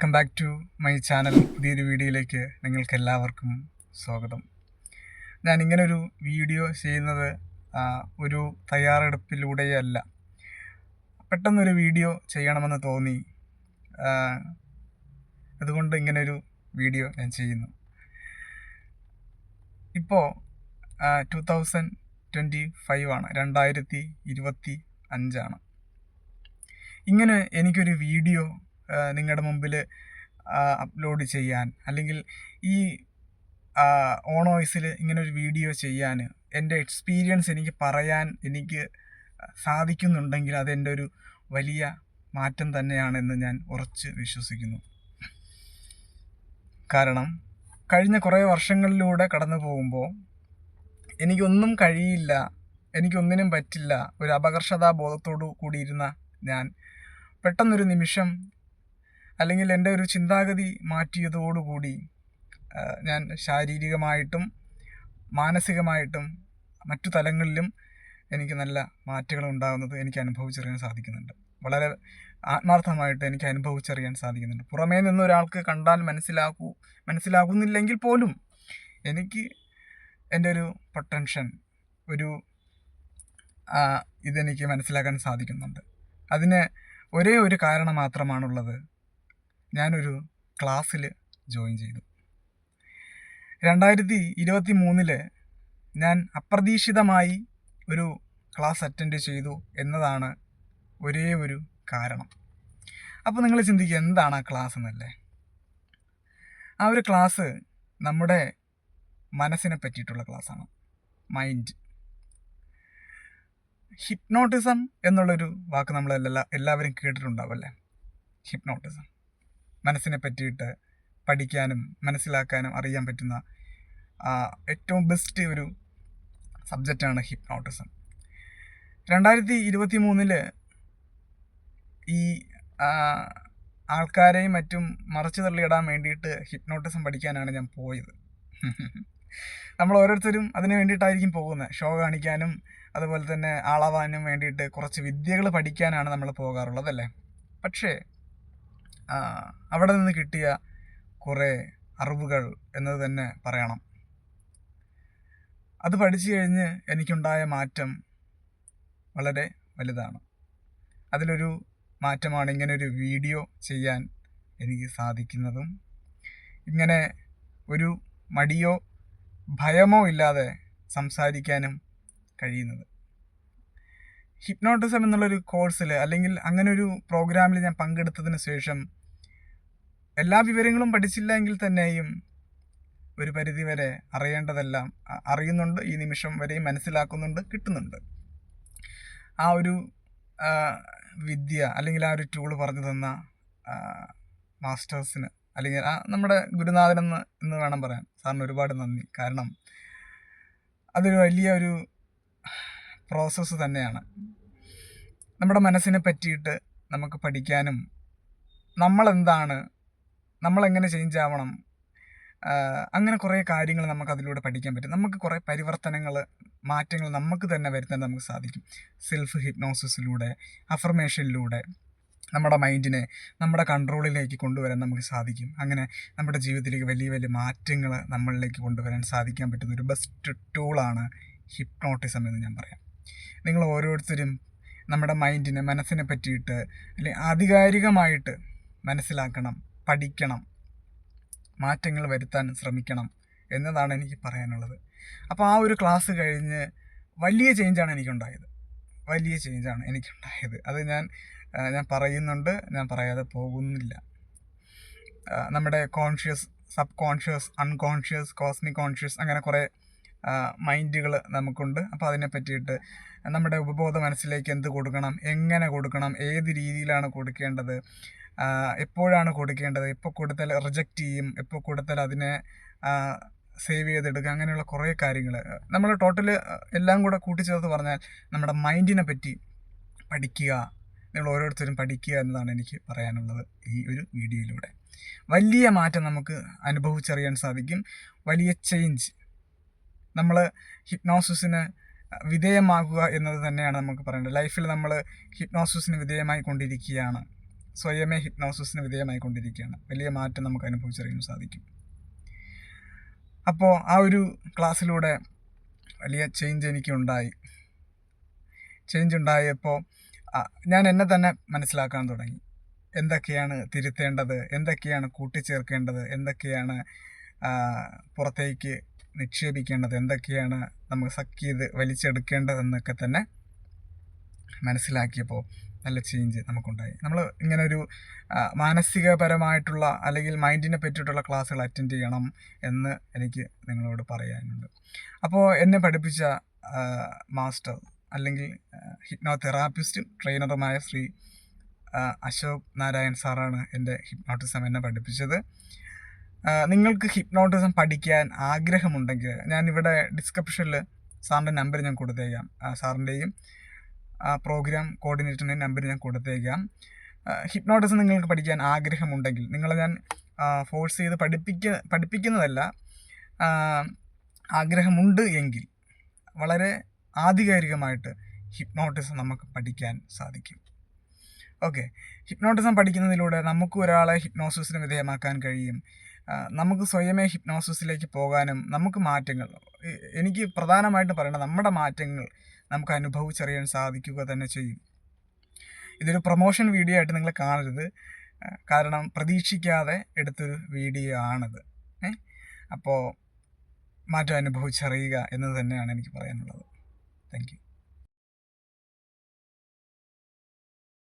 Welcome back to my channel. പുതിയൊരു വീഡിയോയിലേക്ക് നിങ്ങൾക്ക് എല്ലാവർക്കും സ്വാഗതം. ഞാൻ ഇങ്ങനൊരു വീഡിയോ ചെയ്യുന്നത് ഒരു തയ്യാറെടുപ്പിലൂടെയല്ല. പെട്ടെന്നൊരു വീഡിയോ ചെയ്യണമെന്ന് തോന്നി, അതുകൊണ്ട് ഇങ്ങനൊരു വീഡിയോ ഞാൻ ചെയ്യുന്നു. ഇപ്പോൾ 2025 ആണ്, 2025. ഇങ്ങനെ എനിക്കൊരു വീഡിയോ നിങ്ങളുടെ മുമ്പിൽ അപ്ലോഡ് ചെയ്യാൻ, അല്ലെങ്കിൽ ഈ ഓൺ വോയിസിൽ ഇങ്ങനൊരു വീഡിയോ ചെയ്യാൻ, എൻ്റെ എക്സ്പീരിയൻസ് എനിക്ക് പറയാൻ എനിക്ക് സാധിക്കുന്നുണ്ടെങ്കിൽ അതെൻ്റെ ഒരു വലിയ മാറ്റം തന്നെയാണെന്ന് ഞാൻ ഉറച്ച് വിശ്വസിക്കുന്നു. കാരണം കഴിഞ്ഞ കുറേ വർഷങ്ങളിലൂടെ കടന്നു പോകുമ്പോൾ എനിക്കൊന്നും കഴിയില്ല, എനിക്കൊന്നിനും പറ്റില്ല, ഒരു അപകർഷതാബോധത്തോടു കൂടിയിരുന്ന ഞാൻ പെട്ടെന്നൊരു നിമിഷം, അല്ലെങ്കിൽ എൻ്റെ ഒരു ചിന്താഗതി മാറ്റിയതോടുകൂടി ഞാൻ ശാരീരികമായിട്ടും മാനസികമായിട്ടും മറ്റു തലങ്ങളിലും എനിക്ക് നല്ല മാറ്റങ്ങൾ ഉണ്ടാകുന്നത് എനിക്ക് അനുഭവിച്ചറിയാൻ സാധിക്കുന്നുണ്ട്. വളരെ ആത്മാർത്ഥമായിട്ട് എനിക്ക് അനുഭവിച്ചറിയാൻ സാധിക്കുന്നുണ്ട്. പുറമേ നിന്ന് ഒരാൾക്ക് കണ്ടാൽ മനസ്സിലാകുന്നില്ലെങ്കിൽ പോലും എനിക്ക് എൻ്റെ ഒരു പൊട്ടൻഷൻ, ഇതെനിക്ക് മനസ്സിലാക്കാൻ സാധിക്കുന്നുണ്ട്. അതിന് ഒരേ ഒരു കാരണം മാത്രമാണുള്ളത്. ഞാനൊരു ക്ലാസ്സിൽ ജോയിൻ ചെയ്തു. 2023 ഞാൻ അപ്രതീക്ഷിതമായി ഒരു ക്ലാസ് അറ്റൻഡ് ചെയ്തു എന്നതാണ് ഒരേ ഒരു കാരണം. അപ്പോൾ നിങ്ങൾ ചിന്തിക്കുക, എന്താണ് ആ ക്ലാസ് എന്നല്ലേ? ആ ഒരു ക്ലാസ് നമ്മുടെ മനസ്സിനെ പറ്റിയിട്ടുള്ള ക്ലാസ്സാണ്. മൈൻഡ്. ഹിപ്നോട്ടിസം എന്നുള്ളൊരു വാക്ക് നമ്മൾ എല്ലാവരും കേട്ടിട്ടുണ്ടാവല്ലേ? ഹിപ്നോട്ടിസം. മനസ്സിനെ പറ്റിയിട്ട് പഠിക്കാനും മനസ്സിലാക്കാനും അറിയാൻ പറ്റുന്ന ഏറ്റവും ബെസ്റ്റ് ഒരു സബ്ജക്റ്റാണ് ഹിപ്നോട്ടിസം. 2023 ഈ ആൾക്കാരെയും മറ്റും മറച്ചു തള്ളിയിടാൻ വേണ്ടിയിട്ട് ഹിപ്നോട്ടിസം പഠിക്കാനാണ് ഞാൻ പോയത്. നമ്മൾ ഓരോരുത്തരും അതിന് വേണ്ടിയിട്ടായിരിക്കും പോകുന്നത്. ഷോ കാണിക്കാനും അതുപോലെ തന്നെ ആളാവാനും വേണ്ടിയിട്ട് കുറച്ച് വിദ്യകൾ പഠിക്കാനാണ് നമ്മൾ പോകാറുള്ളത്, അല്ലേ? പക്ഷേ അവിടെ നിന്ന് കിട്ടിയ കുറേ അറിവുകൾ എന്നത് തന്നെ പറയണം. അത് പഠിച്ചു കഴിഞ്ഞ് എനിക്കുണ്ടായ മാറ്റം വളരെ വലുതാണ്. അതിലൊരു മാറ്റമാണ് ഇങ്ങനൊരു വീഡിയോ ചെയ്യാൻ എനിക്ക് സാധിക്കുന്നതും, ഇങ്ങനെ ഒരു മടിയോ ഭയമോ ഇല്ലാതെ സംസാരിക്കാനും കഴിയുന്നത്. ഹിപ്നോട്ടിസം എന്നുള്ളൊരു കോഴ്സിൽ, അല്ലെങ്കിൽ അങ്ങനെ ഒരു പ്രോഗ്രാമിൽ ഞാൻ പങ്കെടുത്തതിന് ശേഷം എല്ലാ വിവരങ്ങളും പഠിച്ചില്ല എങ്കിൽ തന്നെയും ഒരു പരിധിവരെ അറിയേണ്ടതെല്ലാം അറിയുന്നുണ്ട്. ഈ നിമിഷം വരെയും മനസ്സിലാക്കുന്നുണ്ട്, കിട്ടുന്നുണ്ട്. ആ ഒരു വിദ്യ, അല്ലെങ്കിൽ ആ ഒരു ടൂള് പറഞ്ഞു തന്ന മാസ്റ്റേഴ്സിന്, അല്ലെങ്കിൽ നമ്മുടെ ഗുരുനാഥനെന്ന് വേണം പറയാൻ, സാറിന് ഒരുപാട് നന്ദി. കാരണം അതൊരു വലിയ ഒരു പ്രോസസ്സ് തന്നെയാണ്. നമ്മുടെ മനസ്സിനെ പറ്റിയിട്ട് നമുക്ക് പഠിക്കാനും, നമ്മളെന്താണ്, നമ്മളെങ്ങനെ ചേഞ്ച് ആവണം, അങ്ങനെ കുറേ കാര്യങ്ങൾ നമുക്ക് അതിലൂടെ പഠിക്കാൻ പറ്റും. നമുക്ക് കുറേ മാറ്റങ്ങൾ നമുക്ക് തന്നെ വരുത്താൻ നമുക്ക് സാധിക്കും. സെൽഫ് ഹിപ്നോസിസിലൂടെ, അഫർമേഷനിലൂടെ നമ്മുടെ മൈൻഡിനെ നമ്മുടെ കൺട്രോളിലേക്ക് കൊണ്ടുവരാൻ നമുക്ക് സാധിക്കും. അങ്ങനെ നമ്മുടെ ജീവിതത്തിലേക്ക് വലിയ വലിയ മാറ്റങ്ങൾ നമ്മളിലേക്ക് കൊണ്ടുവരാൻ സാധിക്കാൻ പറ്റുന്ന ഒരു ബെസ്റ്റ് ടൂളാണ് ഹിപ്നോട്ടിസം എന്ന് ഞാൻ പറയാം. നിങ്ങൾ ഓരോരുത്തരും നമ്മുടെ മൈൻഡിനെ, മനസ്സിനെ പറ്റിയിട്ട് അല്ലെങ്കിൽ ആധികാരികമായിട്ട് മനസ്സിലാക്കണം, പഠിക്കണം, മാറ്റങ്ങൾ വരുത്താൻ ശ്രമിക്കണം എന്നതാണ് എനിക്ക് പറയാനുള്ളത്. അപ്പോൾ ആ ഒരു ക്ലാസ് കഴിഞ്ഞ് വലിയ ചേഞ്ചാണ് എനിക്കുണ്ടായത്. അത് ഞാൻ പറയുന്നുണ്ട്, ഞാൻ പറയാതെ പോകുന്നില്ല. നമ്മുടെ conscious, sub conscious, unconscious, cosmic conscious, അങ്ങനെ കുറേ മൈൻഡുകൾ നമുക്കുണ്ട്. അപ്പോൾ അതിനെ പറ്റിയിട്ട് നമ്മുടെ ഉപബോധ മനസ്സിലേക്ക് എന്ത് കൊടുക്കണം, എങ്ങനെ കൊടുക്കണം, ഏത് രീതിയിലാണ് കൊടുക്കേണ്ടത്, എപ്പോഴാണ് കൊടുക്കേണ്ടത്, എപ്പോൾ കൊടുത്താൽ റിജക്റ്റ് ചെയ്യും, എപ്പോൾ കൊടുത്താൽ അതിനെ സേവ് ചെയ്തെടുക്കുക, അങ്ങനെയുള്ള കുറേ കാര്യങ്ങൾ നമ്മൾ ടോട്ടൽ എല്ലാം കൂടെ കൂട്ടിച്ചേർത്ത് പറഞ്ഞാൽ നമ്മുടെ മൈൻഡിനെ പറ്റി പഠിക്കുക, നിങ്ങൾ ഓരോരുത്തരും പഠിക്കുക എന്നതാണ് എനിക്ക് പറയാനുള്ളത്. ഈ ഒരു വീഡിയോയിലൂടെ വലിയ മാറ്റം നമുക്ക് അനുഭവിച്ചറിയാൻ സാധിക്കും. വലിയ ചേഞ്ച്. നമ്മൾ ഹിപ്നോസിസിന് വിധേയമാകുക എന്നത് തന്നെയാണ് നമുക്ക് പറയേണ്ടത്. ലൈഫിൽ നമ്മൾ ഹിപ്നോസിസിന് വിധേയമായി കൊണ്ടിരിക്കുകയാണ്. സ്വയമേ ഹിപ്നോസിസിന് വിധേയമായിക്കൊണ്ടിരിക്കുകയാണ്. വലിയ മാറ്റം നമുക്ക് അനുഭവിച്ചറിയാൻ സാധിക്കും. അപ്പോൾ ആ ഒരു ക്ലാസ്സിലൂടെ വലിയ ചേഞ്ച് എനിക്കുണ്ടായി. ചേഞ്ച് ഉണ്ടായപ്പോൾ ഞാൻ എന്നെ തന്നെ മനസ്സിലാക്കാൻ തുടങ്ങി. എന്തൊക്കെയാണ് തിരുത്തേണ്ടത്, എന്തൊക്കെയാണ് കൂട്ടിച്ചേർക്കേണ്ടത്, എന്തൊക്കെയാണ് പുറത്തേക്ക് നിക്ഷേപിക്കേണ്ടത്, എന്തൊക്കെയാണ് നമുക്ക് സക്ക് ചെയ്ത് വലിച്ചെടുക്കേണ്ടതെന്നൊക്കെ തന്നെ മനസ്സിലാക്കിയപ്പോൾ നല്ല ചേഞ്ച് നമുക്കുണ്ടായി. നമ്മൾ ഇങ്ങനൊരു മാനസികപരമായിട്ടുള്ള അല്ലെങ്കിൽ മൈൻഡിനെ പറ്റിയിട്ടുള്ള ക്ലാസ്സുകൾ അറ്റൻഡ് ചെയ്യണം എന്ന് എനിക്ക് നിങ്ങളോട് പറയാനുണ്ട്. അപ്പോൾ എന്നെ പഠിപ്പിച്ച മാസ്റ്റർ അല്ലെങ്കിൽ ഹിപ്നോതെറാപ്പിസ്റ്റും ട്രെയിനറുമായ ശ്രീ അശോക് നാരായൺ സാറാണ് എൻ്റെ ഹിപ്നോട്ടിസം എന്നെ പഠിപ്പിച്ചത്. നിങ്ങൾക്ക് ഹിപ്നോട്ടിസം പഠിക്കാൻ ആഗ്രഹമുണ്ടെങ്കിൽ ഞാനിവിടെ ഡിസ്ക്രിപ്ഷനിൽ സാറിൻ്റെ നമ്പർ ഞാൻ കൊടുത്തേക്കാം. സാറിൻ്റെയും പ്രോഗ്രാം കോർഡിനേറ്ററിൻ്റെ നമ്പർ ഞാൻ കൊടുത്തേക്കാം. ഹിപ്നോട്ടിസം നിങ്ങൾക്ക് പഠിക്കാൻ ആഗ്രഹമുണ്ടെങ്കിൽ, നിങ്ങളെ ഞാൻ ഫോഴ്സ് ചെയ്ത് പഠിപ്പിക്കുന്നതല്ല, ആഗ്രഹമുണ്ട് എങ്കിൽ വളരെ ആധികാരികമായിട്ട് ഹിപ്നോട്ടിസം നമുക്ക് പഠിക്കാൻ സാധിക്കും. ഓക്കെ, ഹിപ്നോട്ടിസം പഠിക്കുന്നതിലൂടെ നമുക്ക് ഒരാളെ ഹിപ്നോസിസിന് വിധേയമാക്കാൻ കഴിയും. നമുക്ക് സ്വയമേ ഹിപ്നോസിസിലേക്ക് പോകാനും നമുക്ക് മാറ്റങ്ങൾ, എനിക്ക് പ്രധാനമായിട്ടും പറയണത് നമ്മുടെ മാറ്റങ്ങൾ നമുക്ക് അനുഭവിച്ചറിയാൻ സാധിക്കുക തന്നെ ചെയ്യും. ഇതൊരു പ്രൊമോഷൻ വീഡിയോ ആയിട്ട് നിങ്ങൾ കാണരുത്, കാരണം പ്രതീക്ഷിക്കാതെ എടുത്തൊരു വീഡിയോ ആണത്. അപ്പോൾ മാറ്റം അനുഭവിച്ചറിയുക എന്നത് തന്നെയാണ് എനിക്ക് പറയാനുള്ളത്. Thank you.